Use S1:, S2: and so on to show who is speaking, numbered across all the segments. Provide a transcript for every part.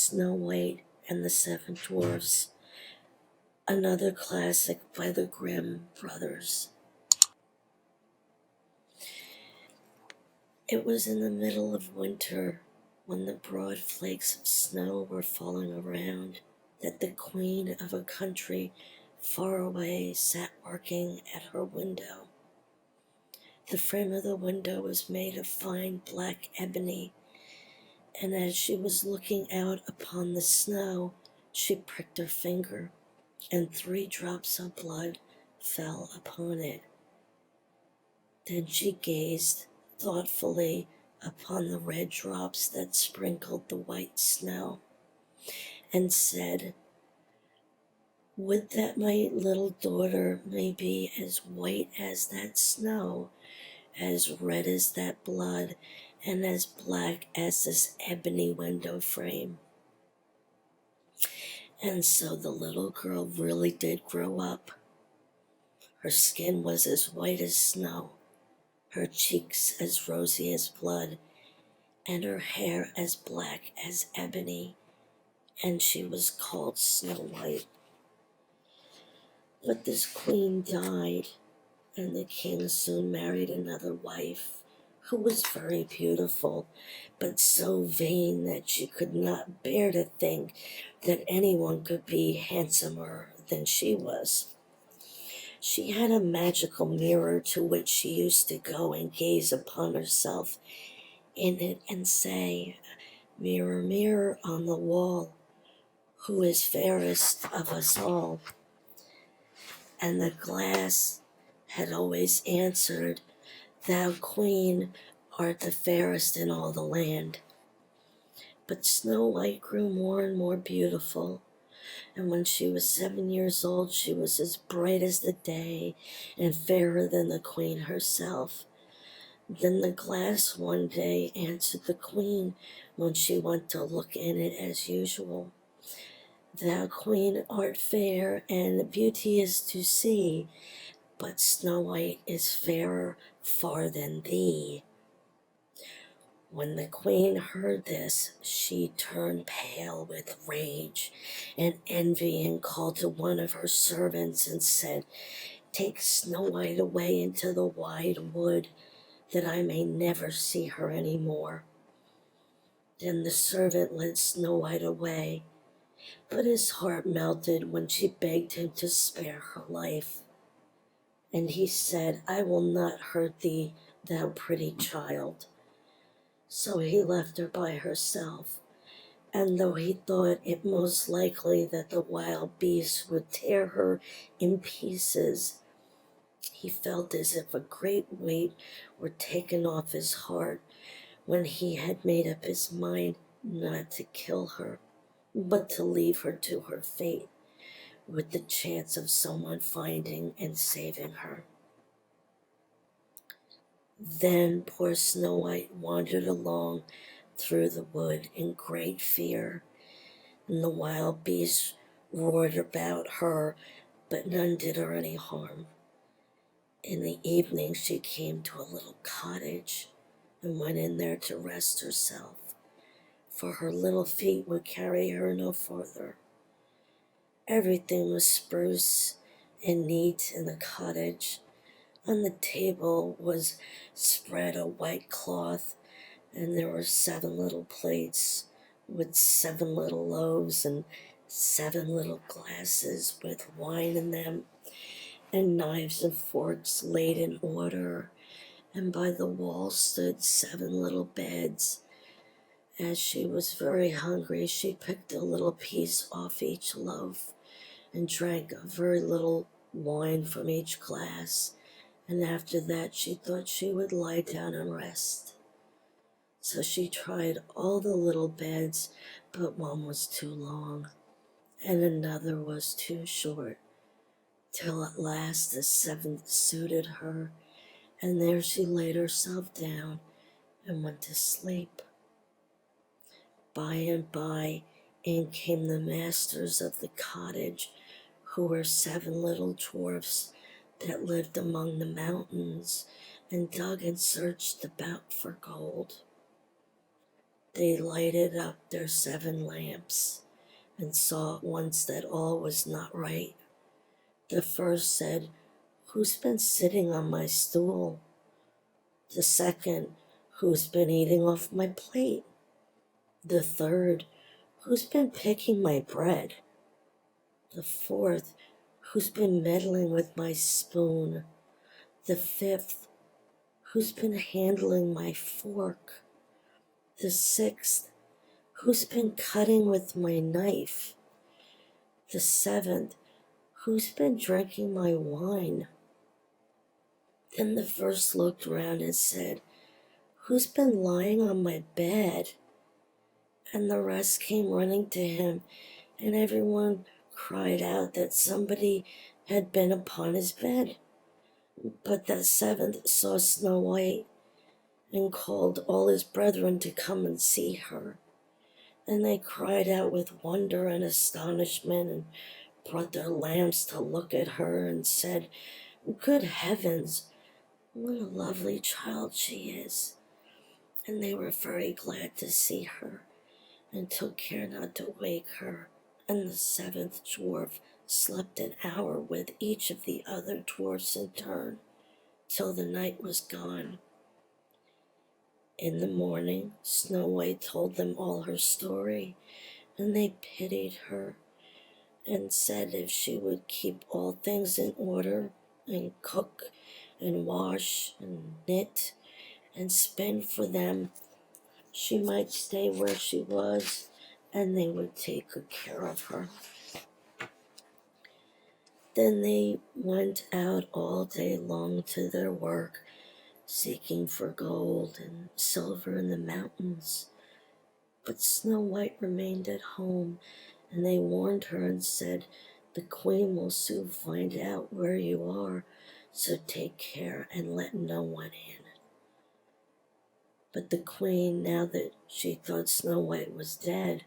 S1: Snow White and the Seven Dwarfs, another classic by the Grimm brothers. It was in the middle of winter, when the broad flakes of snow were falling around, that the queen of a country far away sat working at her window. The frame of the window was made of fine black ebony, and as she was looking out upon the snow, she pricked her finger, and 3 drops of blood fell upon it. Then she gazed thoughtfully upon the red drops that sprinkled the white snow, and said, "Would that my little daughter may be as white as that snow, as red as that blood, and as black as this ebony window frame." And so the little girl really did grow up. Her skin was as white as snow, her cheeks as rosy as blood, and her hair as black as ebony, and she was called Snow White. But this queen died, and the king soon married another wife, who was very beautiful, but so vain that she could not bear to think that anyone could be handsomer than she was. She had a magical mirror to which she used to go and gaze upon herself in it and say, "Mirror, mirror on the wall, who is fairest of us all?" And the glass had always answered, "Thou, queen, art the fairest in all the land." But Snow White grew more and more beautiful, and when she was 7 years old, she was as bright as the day and fairer than the queen herself. Then the glass one day answered the queen when she went to look in it as usual, "Thou, queen, art fair, and beauteous to see, but Snow White is fairer far than thee." When the queen heard this, she turned pale with rage and envy and called to one of her servants and said, "Take Snow White away into the wide wood, that I may never see her any more." Then the servant led Snow White away, but his heart melted when she begged him to spare her life. And he said, "I will not hurt thee, thou pretty child." So he left her by herself, and though he thought it most likely that the wild beasts would tear her in pieces, he felt as if a great weight were taken off his heart when he had made up his mind not to kill her, but to leave her to her fate, with the chance of someone finding and saving her. Then poor Snow White wandered along through the wood in great fear, and the wild beasts roared about her, but none did her any harm. In the evening she came to a little cottage and went in there to rest herself, for her little feet would carry her no farther. Everything was spruce and neat in the cottage. On the table was spread a white cloth, and there were 7 little plates with 7 little loaves and 7 little glasses with wine in them, and knives and forks laid in order, and by the wall stood 7 little beds. As she was very hungry, she picked a little piece off each loaf and drank a very little wine from each glass, and after that she thought she would lie down and rest. So she tried all the little beds, but one was too long, and another was too short, till at last the 7th suited her, and there she laid herself down and went to sleep. By and by in came the masters of the cottage, who were 7 little dwarfs that lived among the mountains and dug and searched about for gold. They lighted up their 7 lamps and saw at once that all was not right. The first said, "Who's been sitting on my stool?" The second, "Who's been eating off my plate?" The third, "Who's been picking my bread?" The fourth, "Who's been meddling with my spoon?" The fifth, "Who's been handling my fork?" The sixth, "Who's been cutting with my knife?" The seventh, "Who's been drinking my wine?" Then the first looked round and said, "Who's been lying on my bed?" And the rest came running to him, and everyone cried out that somebody had been upon his bed. But the seventh saw Snow White and called all his brethren to come and see her. And they cried out with wonder and astonishment and brought their lamps to look at her and said, "Good heavens, what a lovely child she is." And they were very glad to see her and took care not to wake her. And the 7th dwarf slept an hour with each of the other dwarfs in turn, till the night was gone. In the morning, Snow White told them all her story, and they pitied her and said if she would keep all things in order and cook and wash and knit and spin for them, she might stay where she was and they would take good care of her. Then they went out all day long to their work, seeking for gold and silver in the mountains. But Snow White remained at home, and they warned her and said, "The queen will soon find out where you are, so take care and let no one in." But the queen, now that she thought Snow White was dead,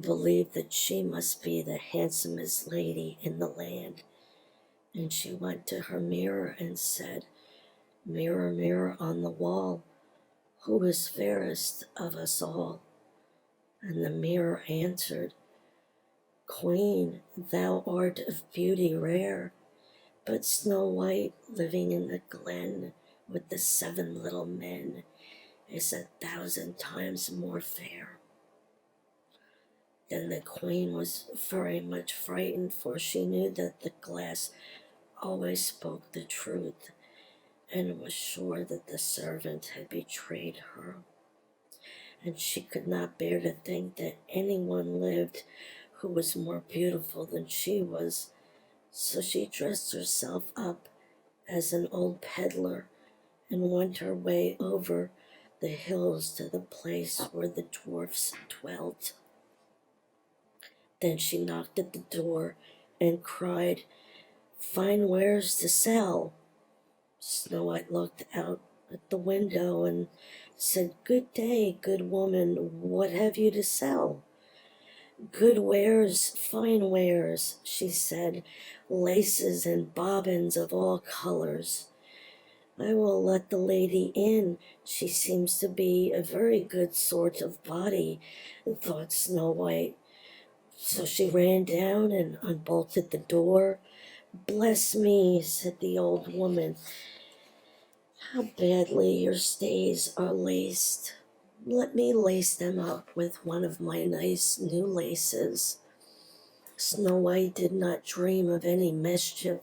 S1: believed that she must be the handsomest lady in the land. And she went to her mirror and said, "Mirror, mirror on the wall, who is fairest of us all?" And the mirror answered, "Queen, thou art of beauty rare, but Snow White, living in the glen with the 7 little men, is 1,000 times more fair." Then the queen was very much frightened, for she knew that the glass always spoke the truth, and was sure that the servant had betrayed her. And she could not bear to think that anyone lived who was more beautiful than she was, so she dressed herself up as an old peddler and went her way over the hills to the place where the dwarfs dwelt. Then she knocked at the door and cried, "Fine wares to sell." Snow White looked out at the window and said, "Good day, good woman, what have you to sell?" "Good wares, fine wares," she said, "laces and bobbins of all colors." "I will let the lady in. She seems to be a very good sort of body," thought Snow White. So she ran down and unbolted the door. "Bless me," said the old woman, "how badly your stays are laced. Let me lace them up with one of my nice new laces." Snow White did not dream of any mischief,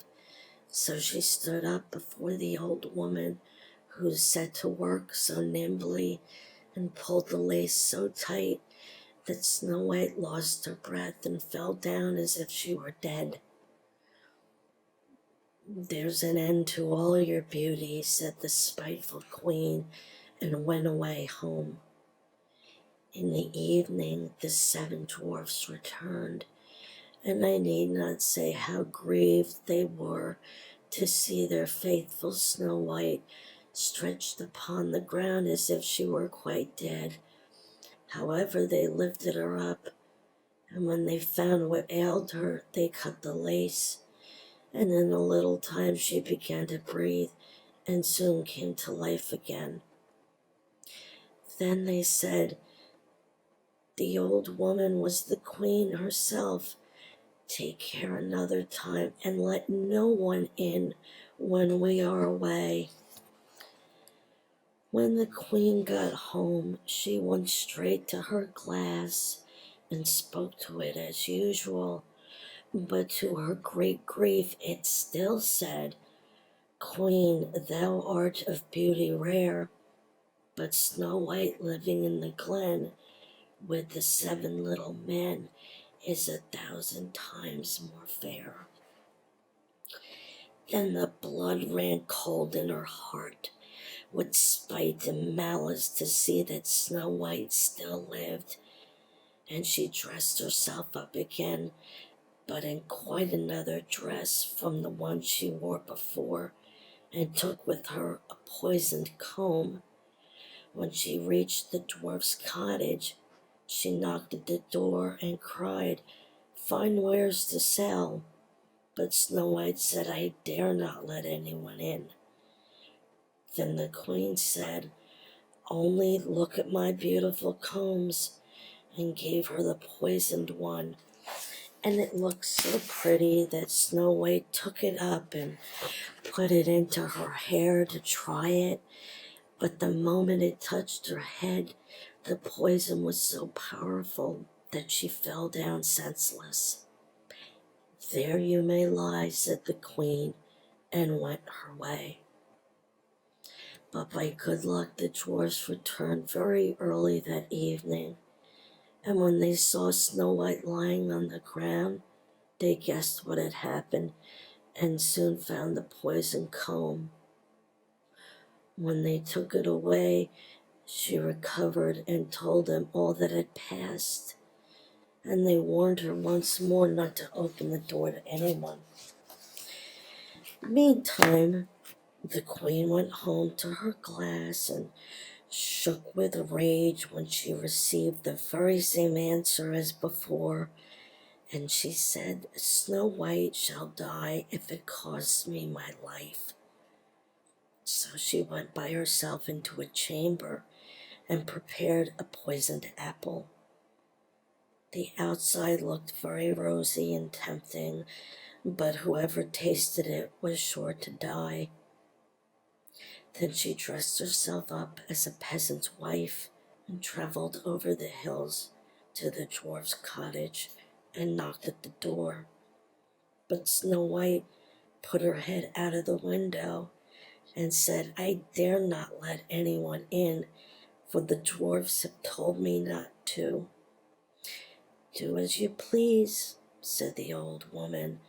S1: so she stood up before the old woman, who set to work so nimbly and pulled the lace so tight that Snow White lost her breath and fell down as if she were dead. "There's an end to all your beauty," said the spiteful queen, and went away home. In the evening the 7 dwarfs returned, and I need not say how grieved they were to see their faithful Snow White stretched upon the ground as if she were quite dead. However, they lifted her up, and when they found what ailed her, they cut the lace, and in a little time she began to breathe and soon came to life again. Then they said, The old woman was the queen herself. Take care another time and let no one in when we are away. When the queen got home, she went straight to her glass and spoke to it as usual, but to her great grief it still said, "Queen, thou art of beauty rare, but Snow White living in the glen with the 7 little men is 1,000 times more fair." Then the blood ran cold in her heart with spite and malice to see that Snow White still lived, and she dressed herself up again, but in quite another dress from the one she wore before, and took with her a poisoned comb. When she reached the dwarf's cottage, she knocked at the door and cried, "Fine wares to sell." But Snow White said, "I dare not let anyone in." Then the queen said, "Only look at my beautiful combs," and gave her the poisoned one. And it looked so pretty that Snow White took it up and put it into her hair to try it. But the moment it touched her head, the poison was so powerful that she fell down senseless. "There you may lie," said the queen, and went her way. But by good luck the dwarfs returned very early that evening, and when they saw Snow White lying on the ground, they guessed what had happened and soon found the poisoned comb. When they took it away, she recovered and told them all that had passed, and they warned her once more not to open the door to anyone. Meantime, the queen went home to her glass and shook with rage when she received the very same answer as before, and she said, "Snow White shall die if it costs me my life." So she went by herself into a chamber and prepared a poisoned apple. The outside looked very rosy and tempting, but whoever tasted it was sure to die. Then she dressed herself up as a peasant's wife and traveled over the hills to the dwarf's cottage and knocked at the door. But Snow White put her head out of the window and said, "I dare not let anyone in, for the dwarfs have told me not to." "Do as you please," said the old woman,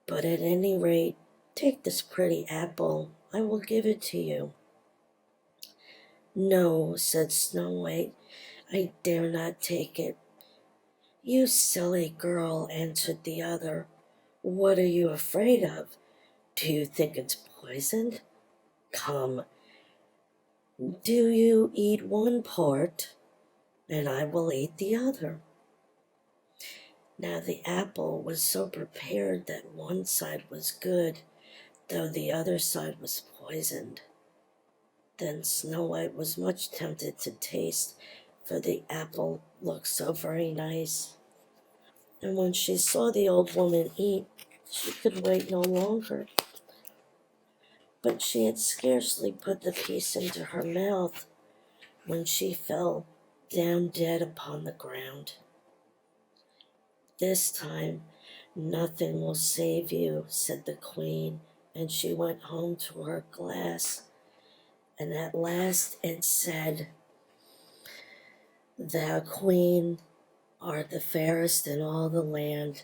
S1: "but at any rate, take this pretty apple. I will give it to you." "No," said Snow White, "I dare not take it." "You silly girl," answered the other, "what are you afraid of? Do you think it's poisoned? Come, do you eat one part, and I will eat the other." Now the apple was so prepared that one side was good, though the other side was poisoned. Then Snow White was much tempted to taste, for the apple looked so very nice. And when she saw the old woman eat, she could wait no longer. But she had scarcely put the piece into her mouth when she fell down dead upon the ground. "This time nothing will save you," said the queen, and she went home to her glass. And at last it said, "Thou, queen, art the fairest in all the land."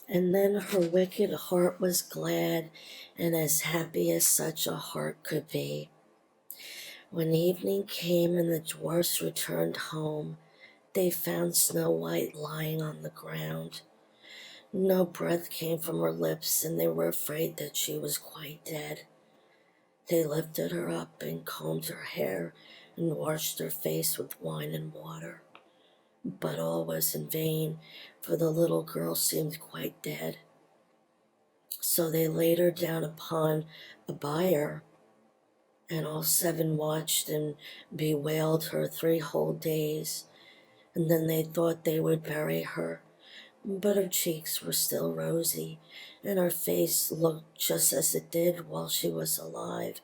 S1: And then her wicked heart was glad, and as happy as such a heart could be. When evening came and the dwarfs returned home, they found Snow White lying on the ground. No breath came from her lips, and they were afraid that she was quite dead. They lifted her up and combed her hair and washed her face with wine and water. But all was in vain, for the little girl seemed quite dead. So they laid her down upon a bier and all seven watched and bewailed her 3 whole days, and then they thought they would bury her. But her cheeks were still rosy, and her face looked just as it did while she was alive.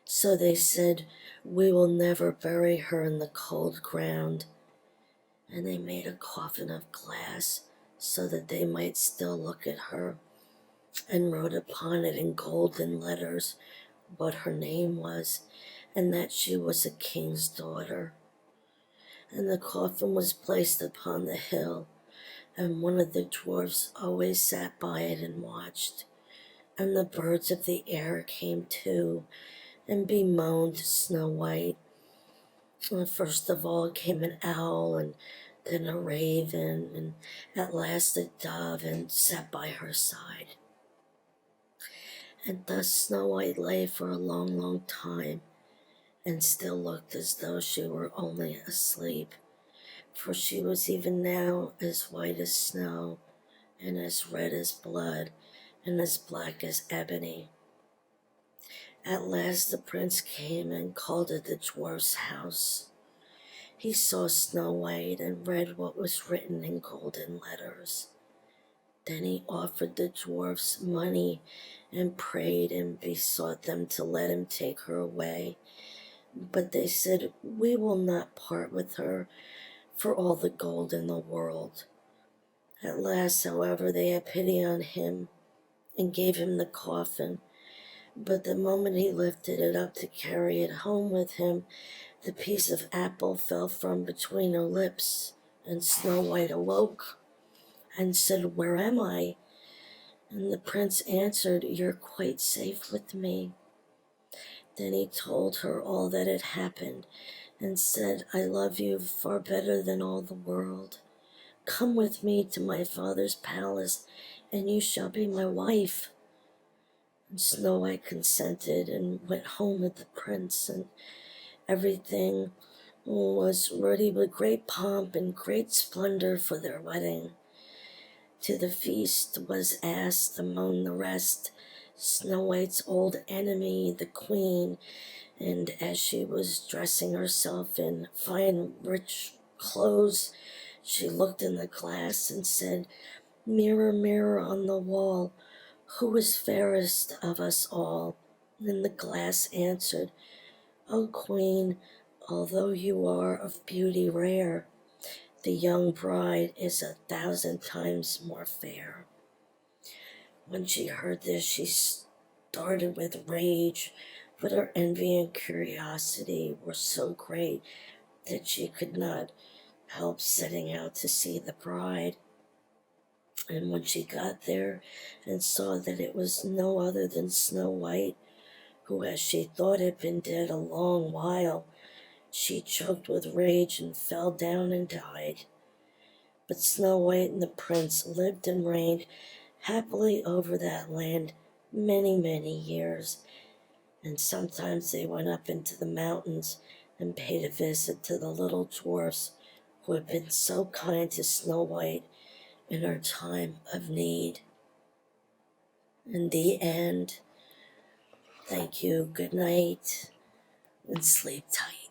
S1: So they said, "We will never bury her in the cold ground." And they made a coffin of glass so that they might still look at her, and wrote upon it in golden letters what her name was, and that she was a king's daughter. And the coffin was placed upon the hill, and one of the dwarfs always sat by it and watched. And the birds of the air came too, and bemoaned Snow White. And first of all came an owl, and then a raven, and at last a dove, and sat by her side. And thus Snow White lay for a long, long time, and still looked as though she were only asleep, for she was even now as white as snow, and as red as blood, and as black as ebony. At last the prince came and called at the dwarf's house. He saw Snow White and read what was written in golden letters. Then he offered the dwarfs money and prayed and besought them to let him take her away. But they said, "We will not part with her for all the gold in the world." At last, however, they had pity on him and gave him the coffin. But the moment he lifted it up to carry it home with him, the piece of apple fell from between her lips, and Snow White awoke and said, "Where am I?" And the prince answered, "You're quite safe with me." Then he told her all that had happened and said, "I love you far better than all the world. Come with me to my father's palace, and you shall be my wife." And Snow White consented and went home with the prince, and everything was ready with great pomp and great splendor for their wedding. To the feast was asked among the rest Snow White's old enemy, the queen, and as she was dressing herself in fine, rich clothes, she looked in the glass and said, "Mirror, mirror on the wall, who is fairest of us all?" And the glass answered, "O queen, although you are of beauty rare, the young bride is 1,000 times more fair." When she heard this, she started with rage, but her envy and curiosity were so great that she could not help setting out to see the bride. And when she got there and saw that it was no other than Snow White, who, as she thought, had been dead a long while, she choked with rage and fell down and died. But Snow White and the prince lived and reigned happily over that land many, many years, and sometimes they went up into the mountains and paid a visit to the little dwarfs who had been so kind to Snow White in her time of need. In the end, thank you, good night, and sleep tight.